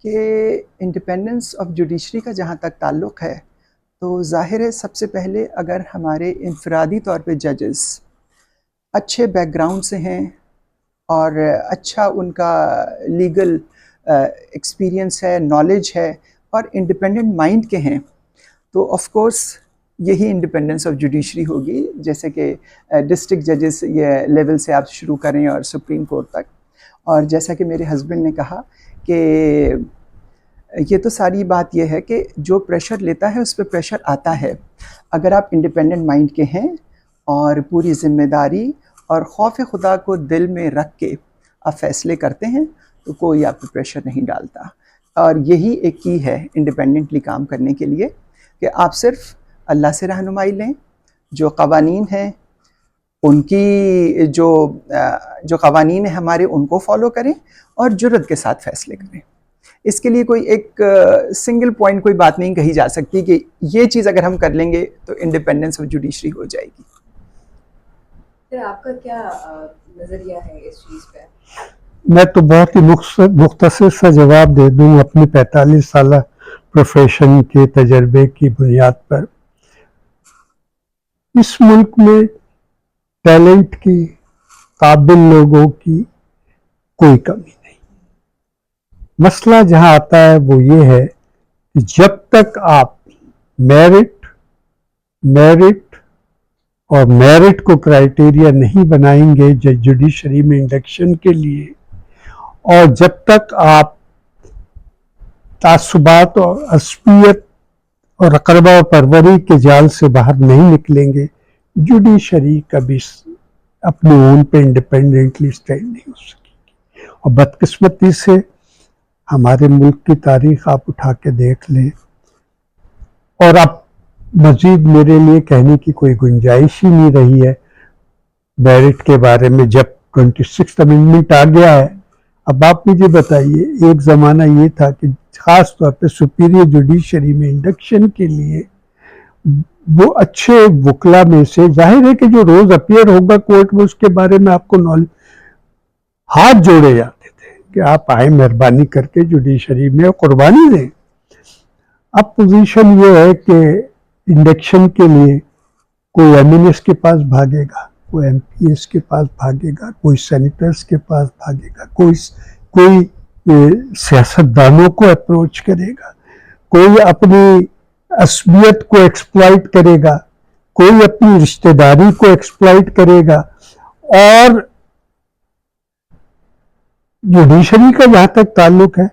کہ independence of judiciary کا جہاں تک تعلق ہے تو ظاہر ہے سب سے پہلے اگر ہمارے انفرادی طور پہ ججز اچھے بیک گراؤنڈ سے ہیں اور اچھا ان کا لیگل ایکسپیرینس ہے، نالج ہے اور انڈیپینڈنٹ مائنڈ کے ہیں تو آف کورس یہی انڈیپینڈنس آف جوڈیشری ہوگی، جیسے کہ ڈسٹرکٹ ججز یہ لیول سے آپ شروع کریں اور سپریم کورٹ تک. اور جیسا کہ میرے ہسبینڈ نے کہا کہ یہ تو ساری بات یہ ہے کہ جو پریشر لیتا ہے اس پہ پریشر آتا ہے. اگر آپ انڈیپینڈنٹ مائنڈ کے ہیں اور پوری ذمہ داری اور خوف خدا کو دل میں رکھ کے آپ فیصلے کرتے ہیں تو کوئی آپ پہ پریشر نہیں ڈالتا. اور یہی ایک کی ہے انڈیپینڈنٹلی کام کرنے کے لیے کہ آپ صرف اللہ سے رہنمائی لیں، جو قوانین ہیں ان کی جو قوانین ہیں ہمارے ان کو فالو کریں اور جرات کے ساتھ فیصلے کریں. اس کے لیے کوئی ایک سنگل پوائنٹ کوئی بات نہیں کہی جا سکتی کہ یہ چیز اگر ہم کر لیں گے تو انڈیپینڈنس آف جوڈیشری ہو جائے گی. پھر آپ کا کیا نظریہ ہے اس چیز پہ؟ میں تو بہت ہی مختصر سا جواب دے دوں اپنے 45 سالہ پروفیشن کے تجربے کی بنیاد پر. اس ملک میں ٹیلنٹ کی، قابل لوگوں کی کوئی کمی نہیں. مسئلہ جہاں آتا ہے وہ یہ ہے کہ جب تک آپ میرٹ کو کرائیٹیریا نہیں بنائیں گے جوڈیشری میں انڈکشن کے لیے، اور جب تک آپ تعصبات اور عصبیت اور اقربا پروری کے جال سے باہر نہیں نکلیں گے، جوڈیشری کبھی اپنے اون پہ انڈیپینڈنٹلی اسٹینڈ نہیں ہو سکے گی. اور بدقسمتی سے ہمارے ملک کی تاریخ آپ اٹھا کے دیکھ لیں، اور اب مزید میرے لیے کہنے کی کوئی گنجائش ہی نہیں رہی ہے میرٹ کے بارے میں. جب 26th امینڈمنٹ آ گیا ہے، اب آپ مجھے بتائیے، ایک زمانہ یہ تھا کہ خاص طور پہ سپیریئر جوڈیشری میں انڈکشن کے لیے وہ اچھے وکلا میں سے، ظاہر ہے کہ جو روز اپیئر ہوگا کورٹ میں اس کے بارے میں آپ کو نالج، ہاتھ جوڑے جاتے تھے کہ آپ آئیں مہربانی کر کے جوڈیشری میں قربانی دیں. اب پوزیشن یہ ہے کہ انڈکشن کے لیے کوئی ایم این ایس کے پاس بھاگے گا، کوئی ایم پی ایس کے پاس بھاگے گا، کوئی سینیٹرز کے پاس بھاگے گا، کوئی سیاستدانوں کو اپروچ کرے گا، کوئی اپنی عصبیت کو ایکسپلائٹ کرے گا، کوئی اپنی رشتہ داری کو ایکسپلائٹ کرے گا. اور جوڈیشری کا جہاں تک تعلق ہے